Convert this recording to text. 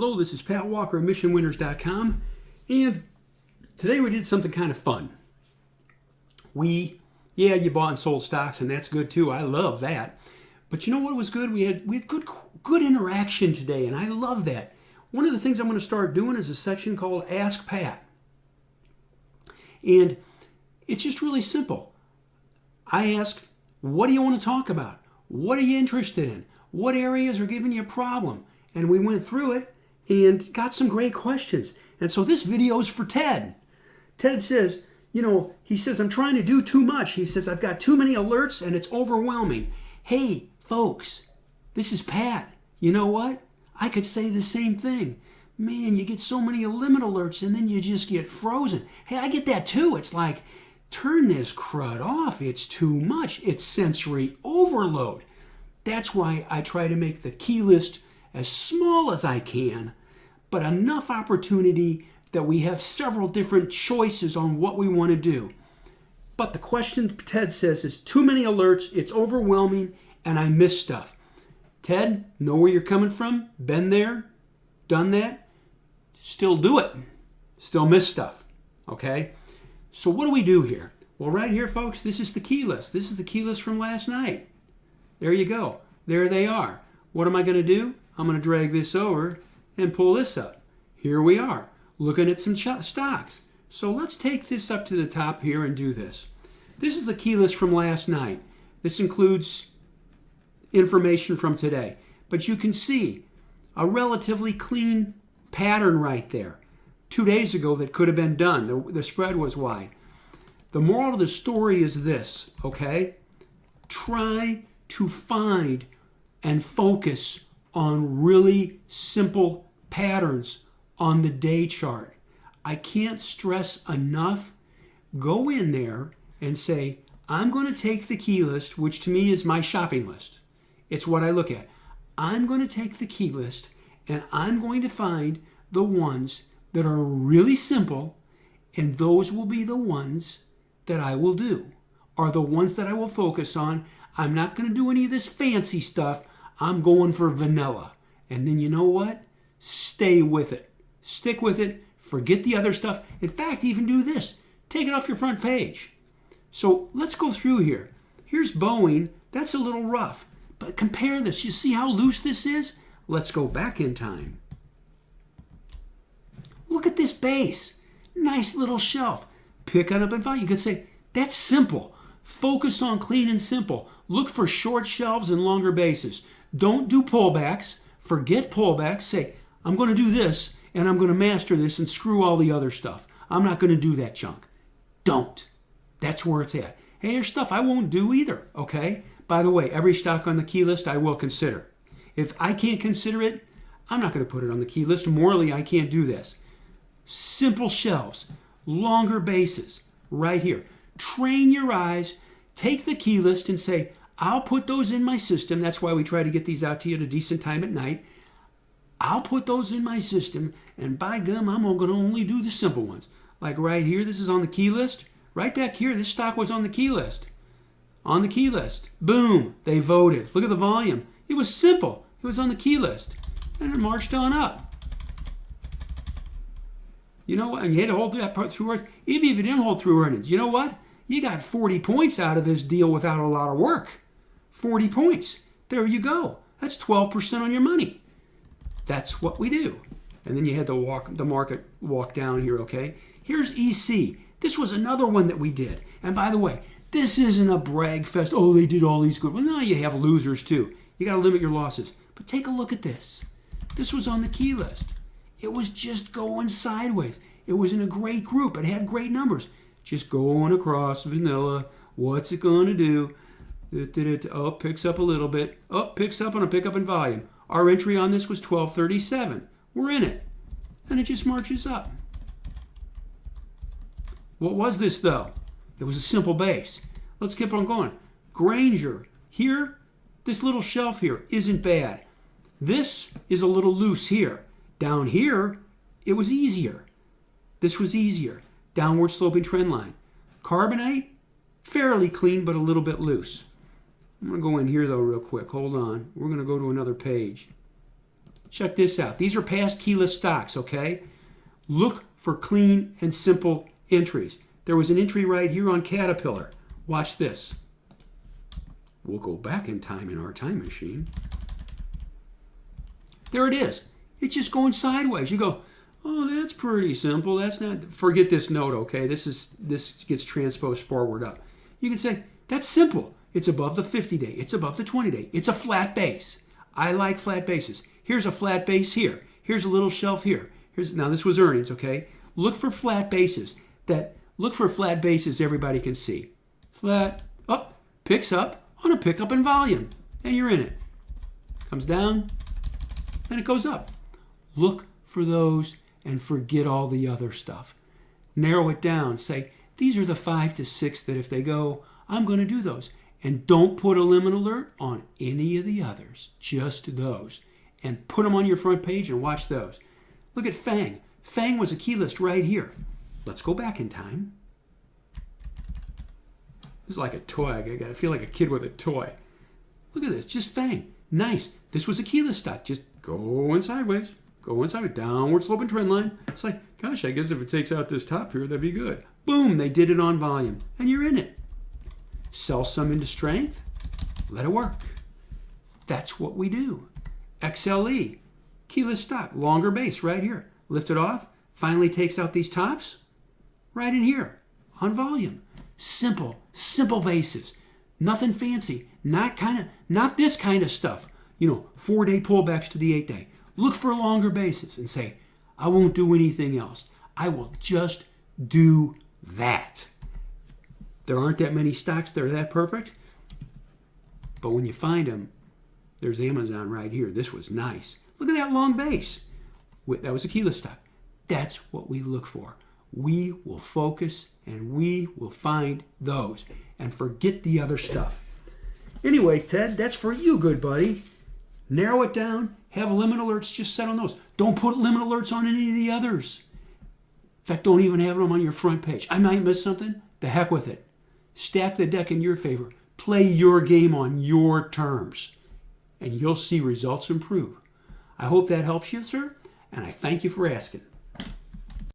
Hello, this is Pat Walker of MissionWinners.com, and today we did something kind of fun. You bought and sold stocks, and that's good too. I love that. But you know what was good? We had good interaction today, and I love that. One of the things I'm going to start doing is a section called Ask Pat. And it's just really simple. I ask, what do you want to talk about? What are you interested in? What areas are giving you a problem? And we went through it and got some great questions. And so this video is for Ted. Ted says, he says, I'm trying to do too much. He says, I've got too many alerts and it's overwhelming. Hey, folks, this is Pat. You know what? I could say the same thing. Man, you get so many limit alerts and then you just get frozen. Hey, I get that too. It's like, turn this crud off. It's too much. It's sensory overload. That's why I try to make the key list as small as I can, but enough opportunity that we have several different choices on what we want to do. But the question Ted says is too many alerts, it's overwhelming, and I miss stuff. Ted, know where you're coming from? Been there? Done that? Still do it. Still miss stuff. Okay? So what do we do here? Well, right here, folks, this is the key list. This is the key list from last night. There you go. There they are. What am I going to do? I'm going to drag this over and pull this up. Here we are, looking at some stocks. So let's take this up to the top here and do this. This is the key list from last night. This includes information from today. But you can see a relatively clean pattern right there. 2 days ago that could have been done. The spread was wide. The moral of the story is this, okay? Try to find and focus on really simple patterns on the day chart. I can't stress enough. Go in there and say, I'm going to take the key list, which to me is my shopping list. It's what I look at. I'm going to take the key list and I'm going to find the ones that are really simple, and those will be the ones that I will do, are the ones that I will focus on. I'm not going to do any of this fancy stuff. I'm going for vanilla. And then you know what? Stay with it. Stick with it. Forget the other stuff. In fact, even do this. Take it off your front page. So let's go through here. Here's Boeing. That's a little rough. But compare this. You see how loose this is? Let's go back in time. Look at this base. Nice little shelf. Pick it up and find. You could say, that's simple. Focus on clean and simple. Look for short shelves and longer bases. Don't do pullbacks. Forget pullbacks. Say, I'm going to do this, and I'm going to master this and screw all the other stuff. I'm not going to do that junk. Don't. That's where it's at. Hey, there's stuff I won't do either, okay? By the way, every stock on the key list I will consider. If I can't consider it, I'm not going to put it on the key list. Morally, I can't do this. Simple shelves, longer bases, right here. Train your eyes. Take the key list and say, I'll put those in my system. That's why we try to get these out to you at a decent time at night. I'll put those in my system, and by gum, I'm going to only do the simple ones. Like right here, this is on the key list. Right back here, this stock was on the key list. On the key list. Boom, they voted. Look at the volume. It was simple. It was on the key list. And it marched on up. You know what? And you had to hold that part through earnings. Even if you didn't hold through earnings, you know what? You got 40 points out of this deal without a lot of work. 40 points. There you go. That's 12% on your money. That's what we do. And then you had the market walk down here, okay? Here's EC. This was another one that we did. And by the way, this isn't a brag fest. Oh, they did all these good. Well, no, you have losers too. You got to limit your losses. But take a look at this. This was on the key list. It was just going sideways. It was in a great group. It had great numbers. Just going across vanilla. What's it going to do? Oh, picks up a little bit. Oh, picks up on a pickup in volume. Our entry on this was 1237. We're in it. And it just marches up. What was this, though? It was a simple base. Let's keep on going. Granger. Here, this little shelf here isn't bad. This is a little loose here. Down here, it was easier. This was easier. Downward sloping trend line. Carbonite, fairly clean, but a little bit loose. I'm going to go in here, though, real quick. Hold on. We're going to go to another page. Check this out. These are past keyless stocks, okay? Look for clean and simple entries. There was an entry right here on Caterpillar. Watch this. We'll go back in time in our time machine. There it is. It's just going sideways. You go, oh, that's pretty simple. That's not, forget this note, okay? This gets transposed forward up. You can say, that's simple. It's above the 50-day. It's above the 20-day. It's a flat base. I like flat bases. Here's a flat base here. Here's a little shelf here. Now this was earnings, okay? Look for flat bases. Everybody can see. Flat, up, picks up on a pickup in volume. And you're in it. Comes down, and it goes up. Look for those and forget all the other stuff. Narrow it down. Say, these are the 5 to 6 that if they go, I'm going to do those. And don't put a limit alert on any of the others. Just those. And put them on your front page and watch those. Look at FANG. FANG was a key list right here. Let's go back in time. This is like a toy. I feel like a kid with a toy. Look at this. Just FANG. Nice. This was a key list stock. Just going sideways. Going sideways. Downward sloping trend line. It's like, gosh, I guess if it takes out this top here, that'd be good. Boom. They did it on volume. And you're in it. Sell some into strength. Let it work. That's what we do. XLE. Keyless stock. Longer base right here. Lift it off. Finally takes out these tops. Right in here. On volume. Simple bases. Nothing fancy. Not this kind of stuff. 4-day pullbacks to the 8-day. Look for longer bases and say, I won't do anything else. I will just do that. There aren't that many stocks that are that perfect. But when you find them, there's Amazon right here. This was nice. Look at that long base. That was a keyless stock. That's what we look for. We will focus and we will find those and forget the other stuff. Anyway, Ted, that's for you, good buddy. Narrow it down. Have limit alerts just set on those. Don't put limit alerts on any of the others. In fact, don't even have them on your front page. I might miss something. The heck with it. Stack the deck in your favor. Play your game on your terms. And you'll see results improve. I hope that helps you, sir. And I thank you for asking.